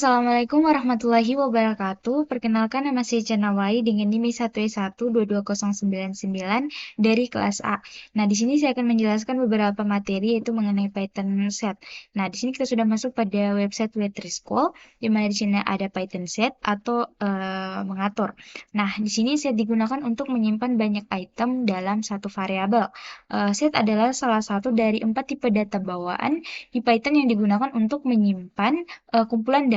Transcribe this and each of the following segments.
Assalamualaikum warahmatullahi wabarakatuh. Perkenalkan, nama saya Canawai dengan NIM 1E1220099 dari kelas A. Nah, di sini saya akan menjelaskan beberapa materi yaitu mengenai Python set. Nah, di sini kita sudah masuk pada website Wetrischool, di mana di sini ada Python set atau mengatur. Nah, di sini set digunakan untuk menyimpan banyak item dalam satu variabel. Set adalah salah satu dari 4 tipe data bawaan di Python yang digunakan untuk menyimpan kumpulan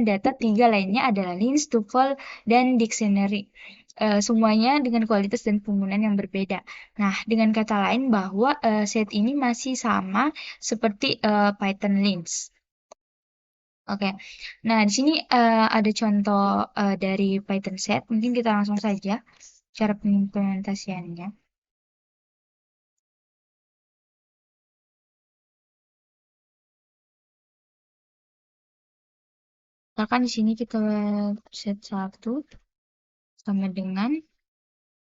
data tiga lainnya adalah list, tuple, dan dictionary. Semuanya dengan kualitas dan penggunaan yang berbeda. Nah, dengan kata lain bahwa set ini masih sama seperti Python list. Oke, nah di sini ada contoh dari Python set. Mungkin kita langsung saja cara pengimplementasiannya. Misalkan di sini kita set 1 sama dengan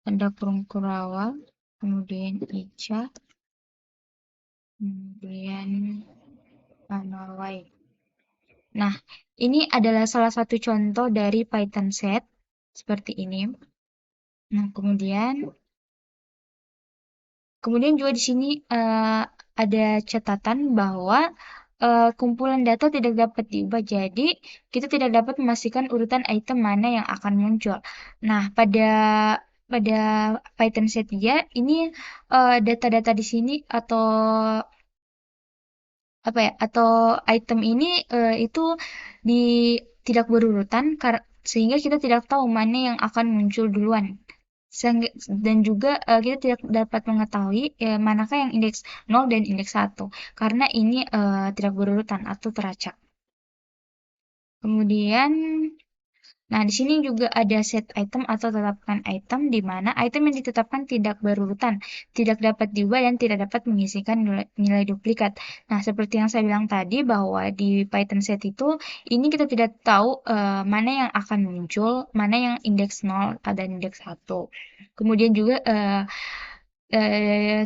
tanda kurung awal, kemudian Ica, kemudian Anawai. Nah, ini adalah salah satu contoh dari Python set seperti ini. Nah, kemudian juga di sini ada catatan bahwa kumpulan data tidak dapat diubah, jadi kita tidak dapat memastikan urutan item mana yang akan muncul. Nah, pada Python set dia ini data-data di sini atau apa ya, atau item ini itu di tidak berurutan sehingga kita tidak tahu mana yang akan muncul duluan. Dan juga kita tidak dapat mengetahui manakah yang indeks 0 dan indeks 1 karena ini tidak berurutan atau teracak. Kemudian, nah di sini juga ada set item atau tetapkan item di mana item yang ditetapkan tidak berurutan, tidak dapat diubah dan tidak dapat mengisikan nilai duplikat. Nah, seperti yang saya bilang tadi bahwa di Python set itu ini kita tidak tahu mana yang akan muncul, mana yang indeks 0 dan indeks 1. Kemudian juga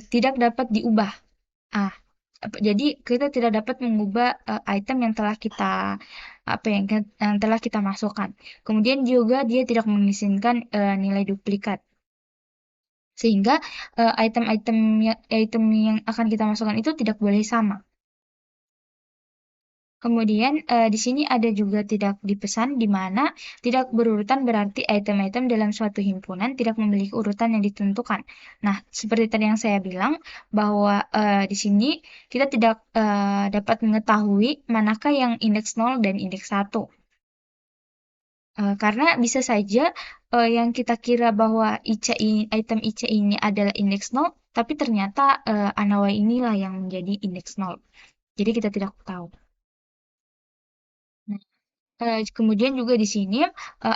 tidak dapat diubah. Ah, jadi kita tidak dapat mengubah item yang telah kita yang telah kita masukkan. Kemudian juga dia tidak mengizinkan nilai duplikat. Sehingga item yang akan kita masukkan itu tidak boleh sama. Kemudian di sini ada juga tidak dipesan di mana tidak berurutan berarti item-item dalam suatu himpunan tidak memiliki urutan yang ditentukan. Nah, seperti tadi yang saya bilang bahwa di sini kita tidak dapat mengetahui manakah yang indeks 0 dan indeks 1. Karena bisa saja yang kita kira bahwa item IC ini adalah indeks 0, tapi ternyata Anawai inilah yang menjadi indeks 0. Jadi kita tidak tahu. Nah, kemudian juga di sini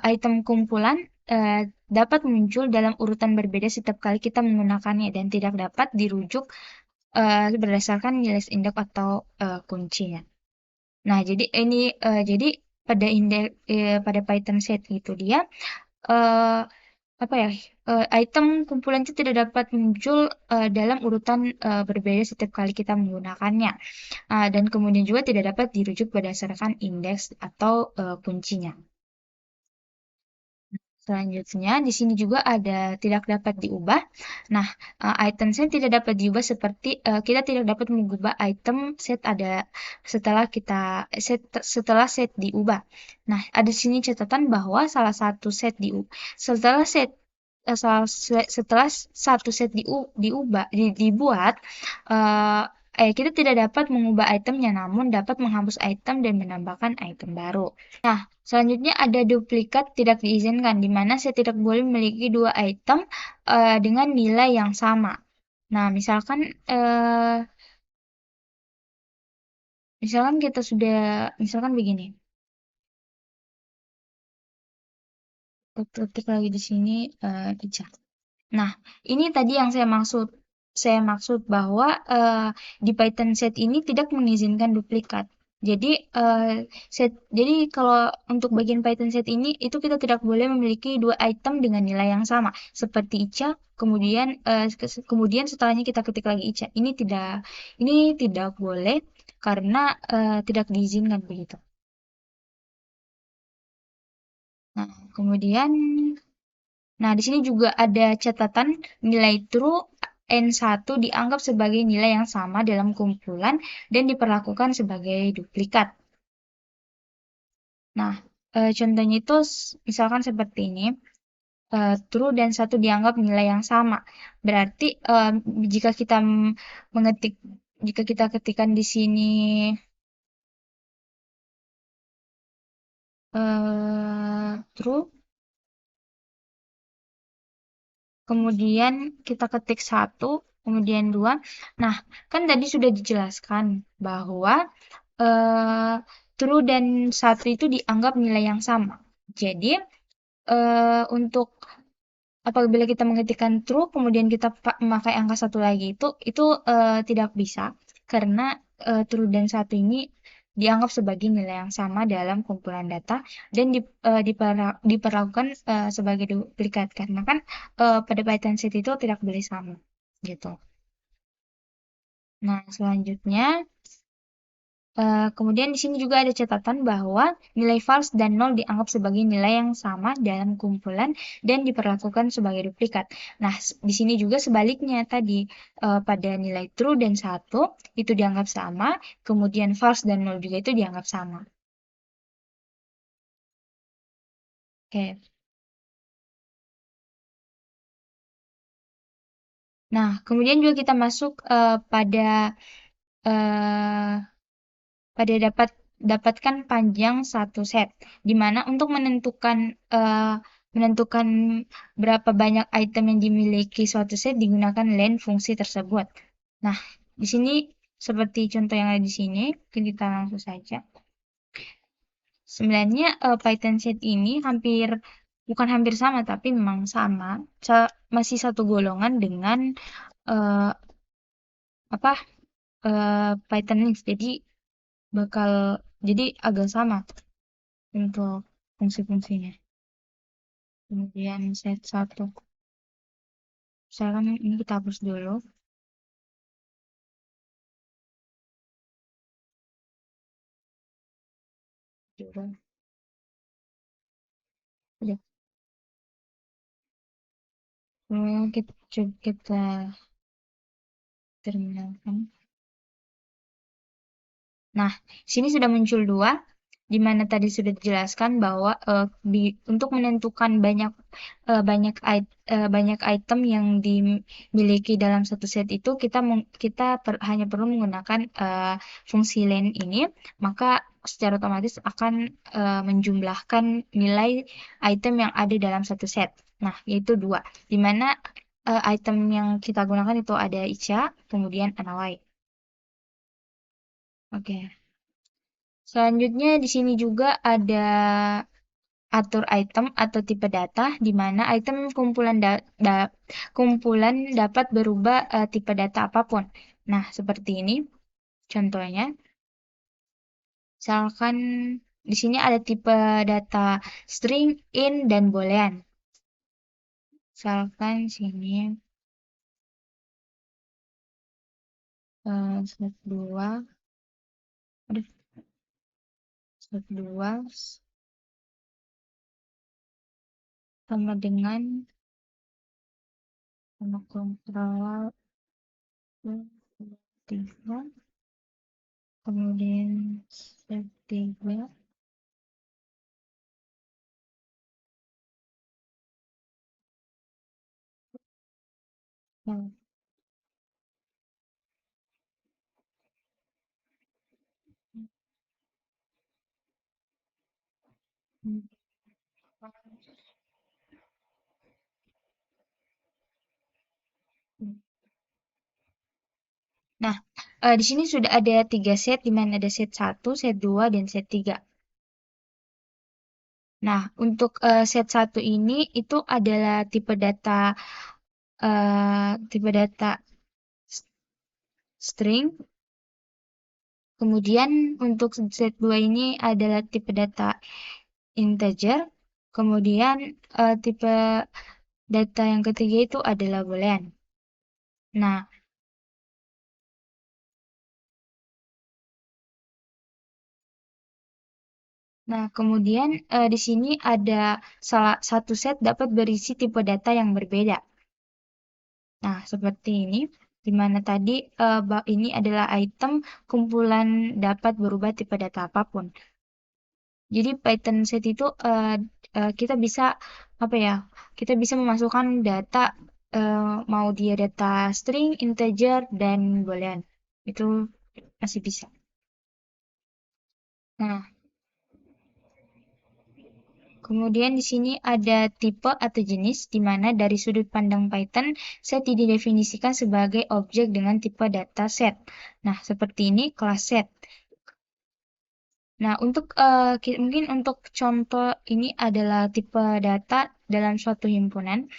item kumpulan dapat muncul dalam urutan berbeda setiap kali kita menggunakannya dan tidak dapat dirujuk berdasarkan nilai indeks atau kuncinya. Nah, jadi pada Python set itu dia eh, apa ya item kumpulan itu tidak dapat muncul dalam urutan berbeda setiap kali kita menggunakannya. Dan kemudian juga tidak dapat dirujuk berdasarkan indeks atau kuncinya. Selanjutnya, di sini juga ada tidak dapat diubah. Nah, item set tidak dapat diubah seperti kita tidak dapat mengubah item set ada setelah set diubah. Nah, ada di sini catatan bahwa setelah set setelah satu set dibuat, eh, kita tidak dapat mengubah itemnya, namun dapat menghapus item dan menambahkan item baru. Nah, selanjutnya ada duplikat tidak diizinkan, di mana saya tidak boleh memiliki dua item dengan nilai yang sama. Nah, misalkan kita sudah, misalkan begini, ketik lagi di sini Ica. Nah, ini tadi yang saya maksud. Saya maksud bahwa di Python set ini tidak mengizinkan duplikat. Jadi jadi kalau untuk bagian Python set ini itu kita tidak boleh memiliki dua item dengan nilai yang sama seperti Ica. Kemudian setelahnya kita ketik lagi Ica. Ini tidak boleh karena tidak diizinkan begitu. Nah, kemudian, nah di sini juga ada catatan nilai true N1 dianggap sebagai nilai yang sama dalam kumpulan dan diperlakukan sebagai duplikat. Nah, contohnya itu misalkan seperti ini, true dan satu dianggap nilai yang sama. Berarti jika kita mengetik, jika kita ketikkan di sini true, kemudian kita ketik satu, kemudian dua. Nah, kan tadi sudah dijelaskan bahwa true dan satu itu dianggap nilai yang sama. Jadi, untuk apabila kita mengetikkan true, kemudian kita memakai angka satu lagi itu tidak bisa karena true dan satu ini dianggap sebagai nilai yang sama dalam kumpulan data dan diperlakukan sebagai duplikat karena kan pada Python set itu tidak boleh sama gitu. Nah, selanjutnya kemudian di sini juga ada catatan bahwa nilai false dan nol dianggap sebagai nilai yang sama dalam kumpulan dan diperlakukan sebagai duplikat. Nah, di sini juga sebaliknya tadi pada nilai true dan satu itu dianggap sama, kemudian false dan nol juga itu dianggap sama. Oke. Nah, kemudian juga kita masuk eh, pada dapatkan panjang satu set, di mana untuk menentukan berapa banyak item yang dimiliki suatu set digunakan len fungsi tersebut. Nah, di sini seperti contoh yang ada di sini, kita langsung saja. Sebenarnya Python set ini bukan hampir sama, tapi memang sama, masih satu golongan dengan eh, apa Python Linux. Bakal jadi agak sama untuk fungsi-fungsinya. Kemudian set satu. Misalkan ini kita hapus dulu. Udah. Udah. Kita terminalkan. Nah, sini sudah muncul dua, di mana tadi sudah dijelaskan bahwa untuk menentukan banyak item yang dimiliki dalam satu set itu kita hanya perlu menggunakan fungsi len ini, maka secara otomatis akan menjumlahkan nilai item yang ada dalam satu set. Nah, yaitu dua, di mana item yang kita gunakan itu ada Ica, kemudian Anawai. Oke. Selanjutnya di sini juga ada atur item atau tipe data, di mana item kumpulan dapat berubah tipe data apapun. Nah, seperti ini contohnya. Misalkan di sini ada tipe data string, int, dan boolean. Misalkan sini set 2, aduh, set 2 sama dengan sama kontrol 3, kemudian set 3. Nah, Nah, di sini sudah ada 3 set, di mana ada set satu, set 2, dan set 3. Nah, untuk set satu ini itu adalah tipe data string. Kemudian untuk set 2 ini adalah tipe data integer. Kemudian tipe data yang ketiga itu adalah boolean. Nah, Nah, kemudian di sini ada salah satu set dapat berisi tipe data yang berbeda. Nah, seperti ini, di mana tadi ini adalah item kumpulan dapat berubah tipe data apapun. Jadi Python set itu kita bisa apa ya? Kita bisa memasukkan data mau dia data string, integer, dan boolean. Itu masih bisa. Nah, kemudian di sini ada tipe atau jenis di mana dari sudut pandang Python set didefinisikan sebagai objek dengan tipe data set. Nah, seperti ini kelas set. Nah, untuk mungkin untuk contoh ini adalah tipe data dalam suatu himpunan.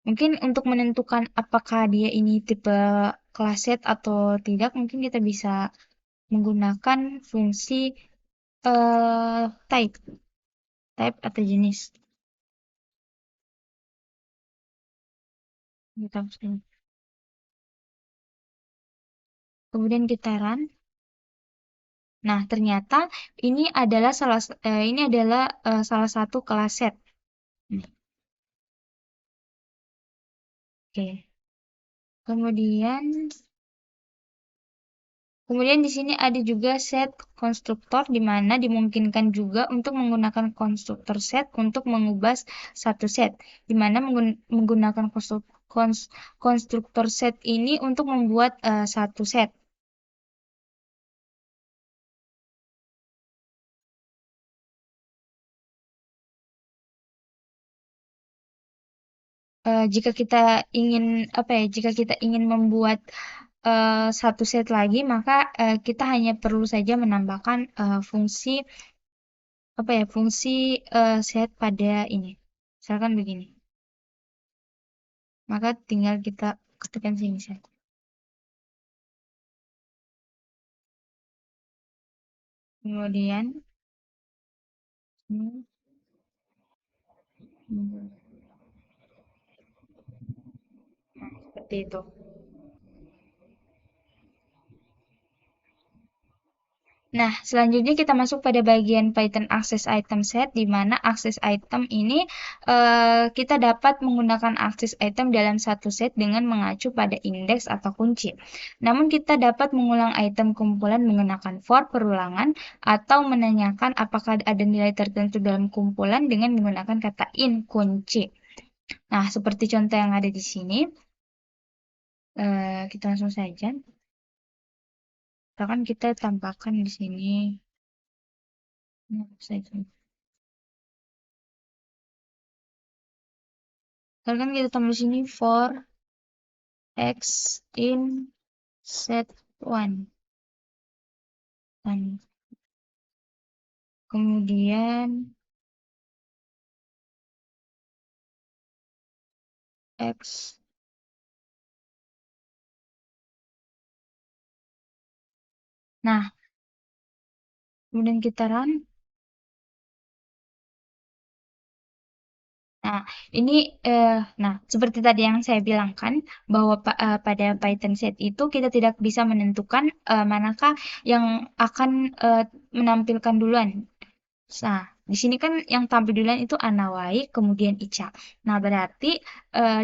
Mungkin untuk menentukan apakah dia ini tipe kelas set atau tidak, mungkin kita bisa menggunakan fungsi type, type atau jenis. Kita kemudian kita run. Nah, ternyata ini adalah salah satu kelas set. Nih, oke. Kemudian kemudian di sini ada juga set konstruktor di mana dimungkinkan juga untuk menggunakan konstruktor set untuk mengubah satu set. Di mana menggunakan konstruktor set ini untuk membuat satu set. Jika kita ingin apa ya? Jika kita ingin membuat satu set lagi, maka kita hanya perlu saja menambahkan fungsi apa ya? Fungsi set pada ini. Misalkan begini. Maka tinggal kita ketikkan sini set. Kemudian hmm, seperti itu. Nah, selanjutnya kita masuk pada bagian Python Access Item Set, di mana access item ini kita dapat menggunakan access item dalam satu set dengan mengacu pada indeks atau kunci. Namun kita dapat mengulang item kumpulan menggunakan for perulangan atau menanyakan apakah ada nilai tertentu dalam kumpulan dengan menggunakan kata in kunci. Nah, seperti contoh yang ada di sini, kita langsung saja. Misalkan kita tambahkan di sini. Nah, saja. Misalkan kita tambah di sini for x in set 1. Dan kemudian x. Nah, kemudian kita run. Nah, ini nah seperti tadi yang saya bilang kan bahwa pada Python set itu kita tidak bisa menentukan manakah yang akan menampilkan duluan. Nah, di sini kan yang tampil duluan itu Anawai, kemudian Ica. Nah, berarti eh,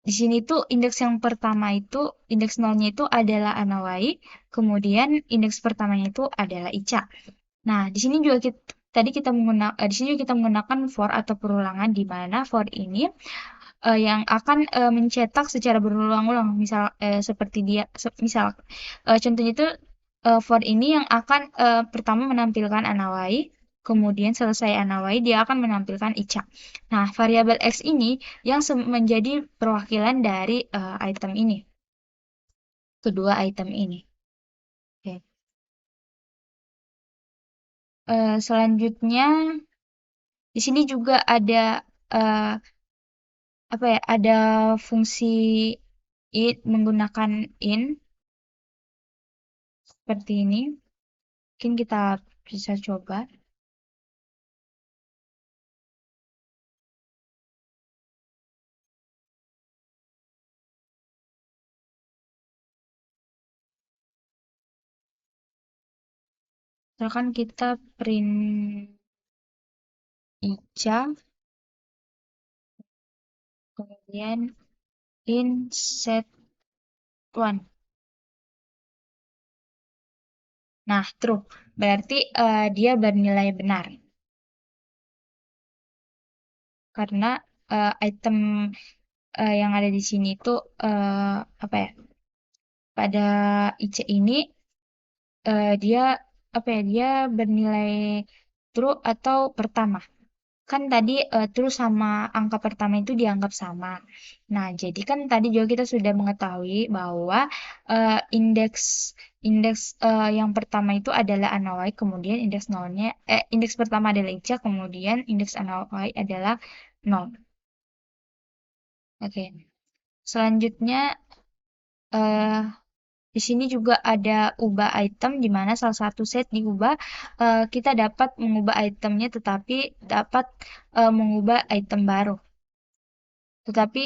di sini tuh indeks yang pertama itu, indeks nolnya itu adalah Anawai, kemudian indeks pertamanya itu adalah Ica. Nah, di sini juga di sini juga kita menggunakan for atau perulangan di mana for ini yang akan mencetak secara berulang-ulang. Misal seperti misal contohnya itu for ini yang akan pertama menampilkan Anawai, kemudian selesai Anawai dia akan menampilkan Ica. Nah, variabel X ini yang menjadi perwakilan dari item ini, kedua item ini. Oke. Selanjutnya di sini juga ada eh, apa ya? Ada fungsi menggunakan in seperti ini. Mungkin kita bisa coba. Misalkan kita print Ica, kemudian in set one. Nah, true. Berarti dia bernilai benar karena item yang ada di sini itu apa ya? Pada IC ini dia apa ya? Dia bernilai true atau pertama. Kan tadi true sama angka pertama itu dianggap sama. Nah, jadi kan tadi juga kita sudah mengetahui bahwa indeks indeks yang pertama itu adalah anomali, kemudian indeks nolnya indeks pertama adalah Ica, kemudian indeks anomali adalah nol. Oke. Selanjutnya eh di sini juga ada ubah item di mana salah satu set diubah, kita dapat mengubah itemnya tetapi dapat mengubah item baru. Tetapi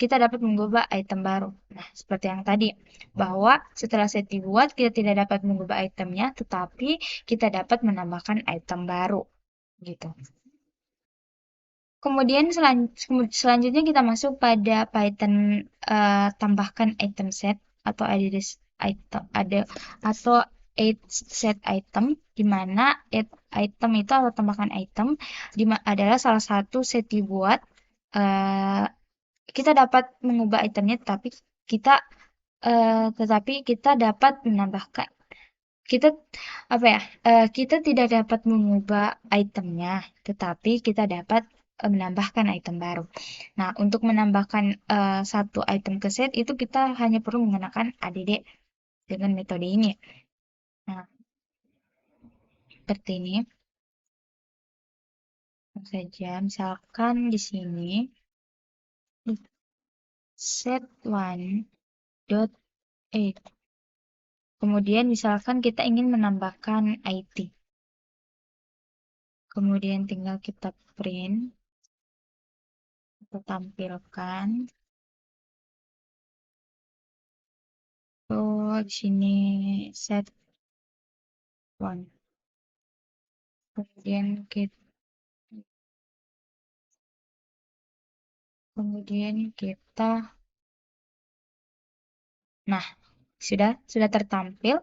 kita dapat mengubah item baru. Nah, seperti yang tadi, bahwa setelah set dibuat, kita tidak dapat mengubah itemnya, tetapi kita dapat menambahkan item baru. Gitu. Kemudian selanjutnya kita masuk pada Python tambahkan item set atau atau add set item di mana add item itu atau tambahkan item adalah salah satu set dibuat eh, kita dapat mengubah itemnya tetapi kita dapat menambahkan kita apa ya kita tidak dapat mengubah itemnya tetapi kita dapat menambahkan item baru. Nah, untuk menambahkan satu item ke set itu kita hanya perlu menggunakan add dengan metode ini. Nah, seperti ini saja. Misalkan di sini set one dot eight. Kemudian misalkan kita ingin menambahkan IT. Kemudian tinggal kita print, kita tampilkan. Oh, di sini set one. Kemudian kita nah, sudah tertampil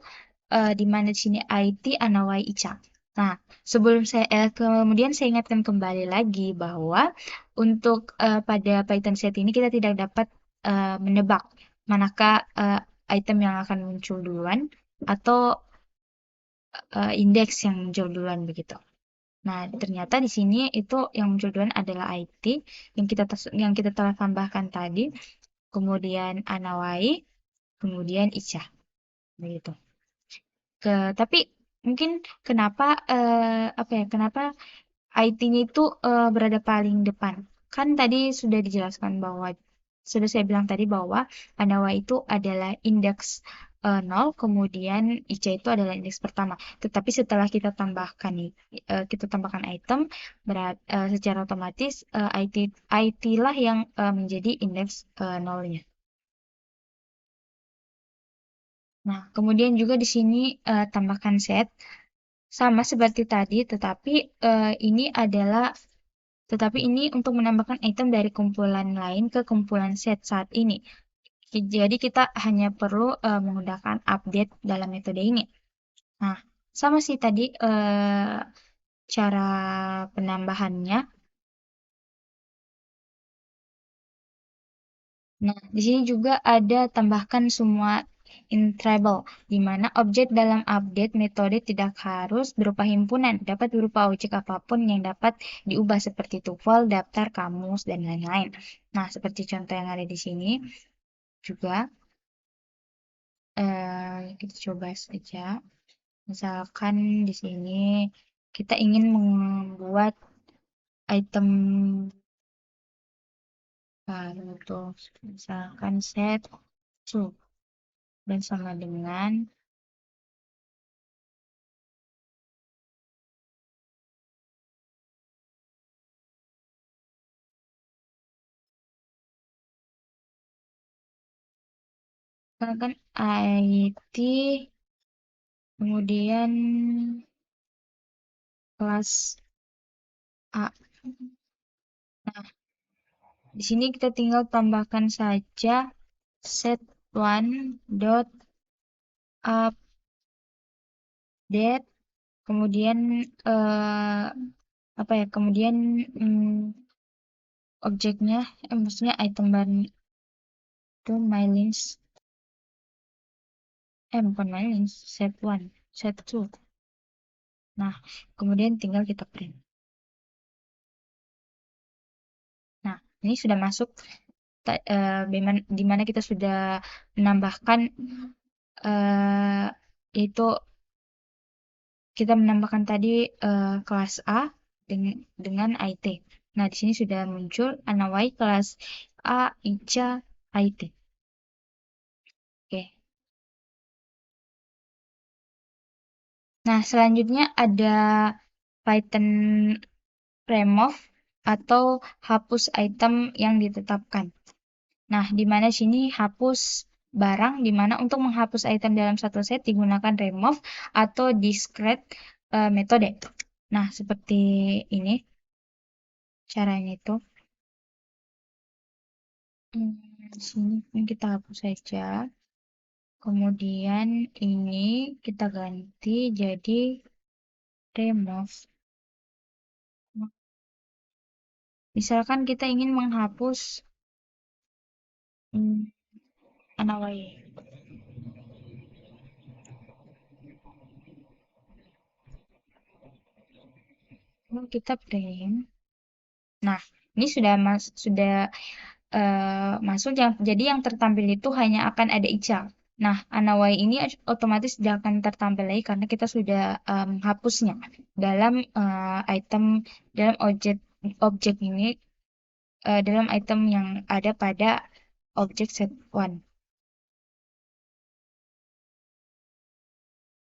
di mana di sini IT Anawai Ica. Nah, kemudian saya ingatkan kembali lagi bahwa untuk pada Python set ini kita tidak dapat menebak manakah item yang akan muncul duluan atau indeks yang muncul duluan begitu. Nah, ternyata di sini itu yang muncul duluan adalah IT yang kita telah tambahkan tadi, kemudian Anawai, kemudian Ica begitu. Tapi mungkin kenapa kenapa IT-nya itu berada paling depan? Kan tadi sudah saya bilang tadi bahwa Anawa itu adalah indeks 0, kemudian IC itu adalah indeks pertama. Tetapi setelah kita tambahkan item, secara otomatis IT lah yang menjadi indeks 0-nya. Nah, kemudian juga di sini tambahkan set sama seperti tadi, tetapi ini untuk menambahkan item dari kumpulan lain ke kumpulan set saat ini. Jadi kita hanya perlu menggunakan update dalam metode ini. Nah, sama sih tadi cara penambahannya. Nah, di sini juga ada tambahkan semua interval, di mana objek dalam update metode tidak harus berupa himpunan, dapat berupa objek apapun yang dapat diubah seperti tuple, daftar, kamus, dan lain-lain. Nah, seperti contoh yang ada di sini juga, kita coba saja. Misalkan di sini kita ingin membuat item baru tuh, misalkan set to dan sama dengan kan IT kemudian kelas A. Nah, di sini kita tinggal tambahkan saja set one dot update, kemudian apa ya? Kemudian objeknya, maksudnya item baru itu mylist, bukan mylist, set one, set two. Nah, kemudian tinggal kita print. Nah, ini sudah masuk di mana kita sudah menambahkan itu kita menambahkan tadi kelas A dengan IT. Nah, di sini sudah muncul Anawai kelas A, Ica, IT. Oke. Nah, selanjutnya ada Python remove atau hapus item yang ditetapkan. Nah, di mana sini hapus barang, di mana untuk menghapus item dalam satu set digunakan remove atau discrete metode. Nah, seperti ini caranya itu. Di sini kita hapus saja. Kemudian ini kita ganti jadi remove. Misalkan kita ingin menghapus Anawai. Kita print. Nah, ini sudah masuk jadi yang tertampil itu hanya akan ada Ica. Nah, Anawai ini otomatis tidak akan tertampil lagi karena kita sudah menghapusnya dalam item dalam objek ini dalam item yang ada pada objek set one.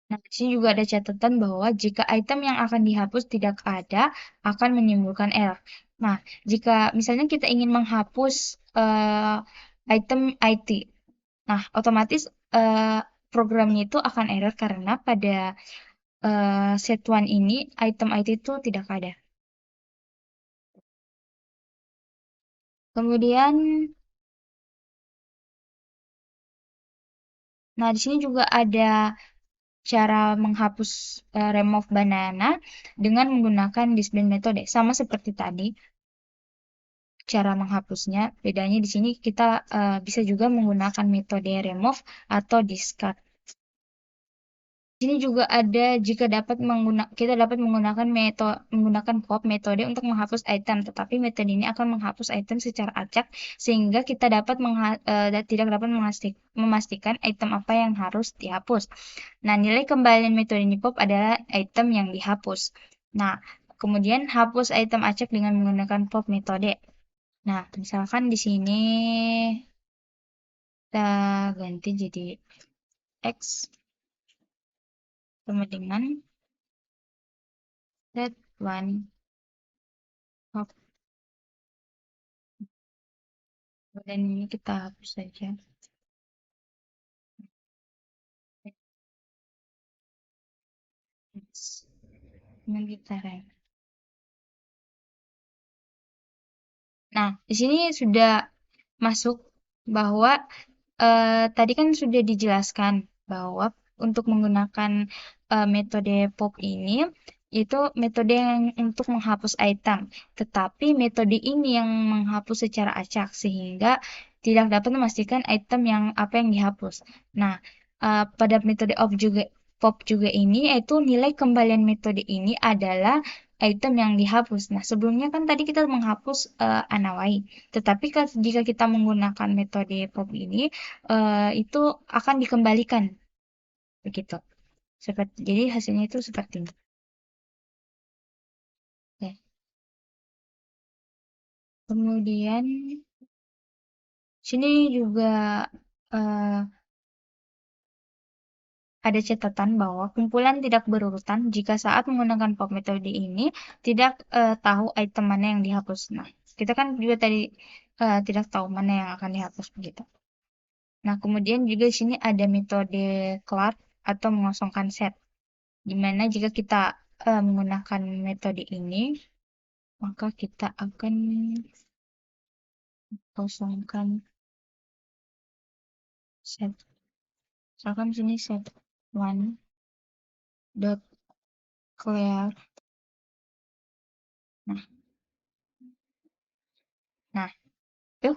Nah, di sini juga ada catatan bahwa jika item yang akan dihapus tidak ada, akan menimbulkan error. Nah, jika misalnya kita ingin menghapus item IT, nah otomatis programnya itu akan error karena pada set one ini item IT itu tidak ada. Kemudian, nah di sini juga ada cara menghapus remove banana dengan menggunakan display metode. Sama seperti tadi, cara menghapusnya. Bedanya di sini kita bisa juga menggunakan metode remove atau discard. Di sini juga ada jika kita dapat menggunakan pop metode untuk menghapus item, tetapi metode ini akan menghapus item secara acak sehingga kita tidak dapat memastikan item apa yang harus dihapus. Nah, nilai kembalian metode ini pop adalah item yang dihapus. Nah, kemudian hapus item acak dengan menggunakan pop metode. Nah, misalkan di sini kita ganti jadi X sama dengan set one hop. Dan ini kita hapus saja. Kemudian kita rem. Nah, di sini sudah masuk bahwa tadi kan sudah dijelaskan bahwa untuk menggunakan metode pop ini itu metode yang untuk menghapus item. Tetapi metode ini yang menghapus secara acak sehingga tidak dapat memastikan item yang apa yang dihapus. Nah, pada metode pop juga ini yaitu nilai kembalian metode ini adalah item yang dihapus. Nah, sebelumnya kan tadi kita menghapus Anawai. Tetapi jika kita menggunakan metode pop ini, itu akan dikembalikan. Begitu. Jadi hasilnya itu seperti ini. Ya. Kemudian, sini juga eh, ada catatan bahwa kumpulan tidak berurutan jika saat menggunakan pop metode ini tidak tahu item mana yang dihapus. Nah, kita kan juga tadi tidak tahu mana yang akan dihapus begitu. Nah, kemudian juga di sini ada metode clear atau mengosongkan set. Di mana jika kita menggunakan metode ini, maka kita akan kosongkan set. Misalkan sini set one dot clear. Nah, nah itu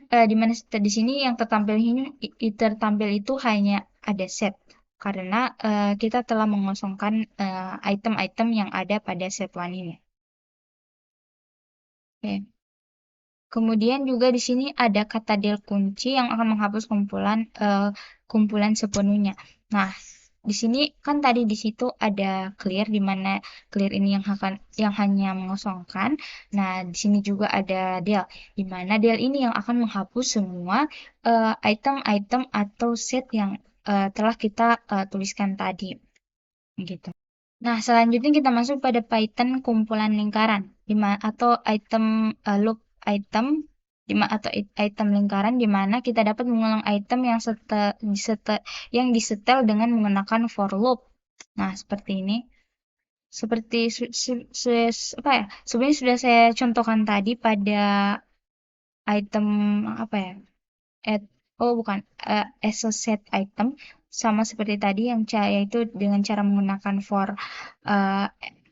di mana di sini yang tertampil ini tertampil itu hanya ada set karena kita telah mengosongkan item-item yang ada pada set one ini. Oke. Kemudian juga di sini ada kata del kunci yang akan menghapus kumpulan sepenuhnya. Nah, di sini kan tadi di situ ada clear di mana clear ini yang hanya mengosongkan. Nah, di sini juga ada del di mana del ini yang akan menghapus semua item-item atau set yang telah kita tuliskan tadi gitu. Nah, selanjutnya kita masuk pada Python kumpulan lingkaran atau item loop item atau item lingkaran di mana kita dapat mengulang item yang disetel dengan menggunakan for loop. Nah, seperti ini. Seperti apa ya? Sebenarnya sudah saya contohkan tadi pada item apa ya? Add, oh bukan, associate item sama seperti tadi yang yaitu dengan cara menggunakan uh,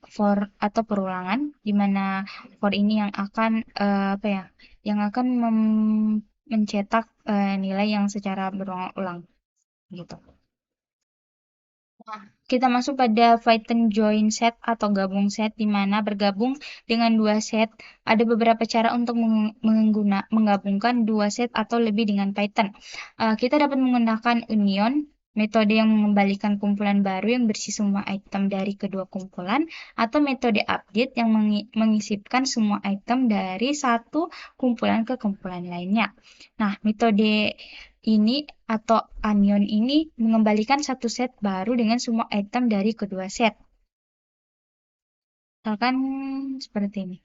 for atau perulangan di mana for ini yang akan apa ya yang akan mencetak nilai yang secara berulang-ulang gitu. Nah, kita masuk pada Python join set atau gabung set, di mana bergabung dengan dua set. Ada beberapa cara untuk menggabungkan dua set atau lebih dengan Python. Kita dapat menggunakan union, metode yang mengembalikan kumpulan baru yang bersih semua item dari kedua kumpulan, atau metode update yang mengisipkan semua item dari satu kumpulan ke kumpulan lainnya. Nah, metode ini atau onion ini mengembalikan satu set baru dengan semua item dari kedua set. Misalkan seperti ini.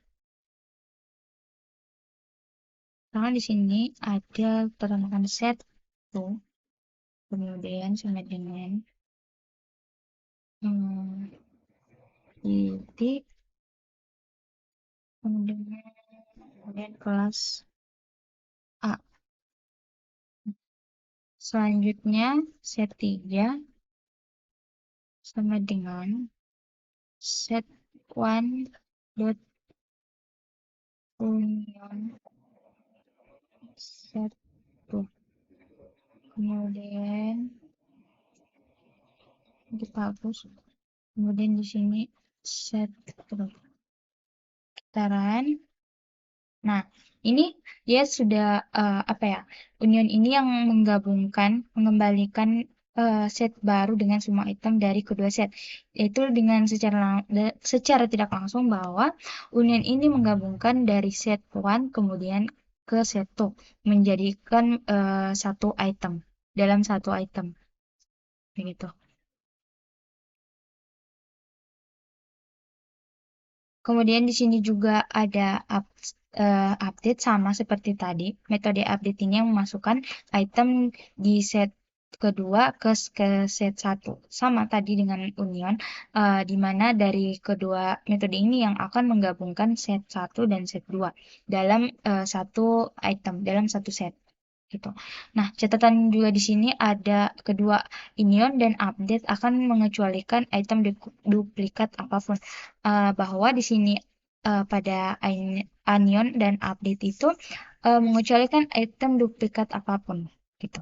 Misalkan di sini ada pertemuan set tuh, kemudian sama dengan titik, kemudian kelas A. Selanjutnya set 3 sama dengan set 1 dot union set 2. Kemudian kita hapus. Kemudian di sini set putaran. Nah, ini dia sudah apa ya? Union ini yang mengembalikan set baru dengan semua item dari kedua set. Yaitu dengan secara tidak langsung bahwa union ini menggabungkan dari set 1 kemudian ke set 2 menjadikan satu item dalam satu item. Begitu. Kemudian di sini juga ada update sama seperti tadi. Metode update ini yang memasukkan item di set kedua ke set satu. Sama tadi dengan union, di mana dari kedua metode ini yang akan menggabungkan set satu dan set 2 dalam satu item, dalam satu set. Gitu. Nah, catatan juga di sini ada kedua union dan update akan mengecualikan item duplikat apapun. Bahwa di sini pada union dan update itu mengecualikan item duplikat apapun gitu.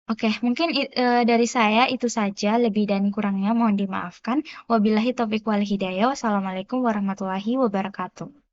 Oke, mungkin dari saya itu saja, lebih dan kurangnya mohon dimaafkan. Wabillahi taufiq wal hidayah. Wassalamualaikum warahmatullahi wabarakatuh.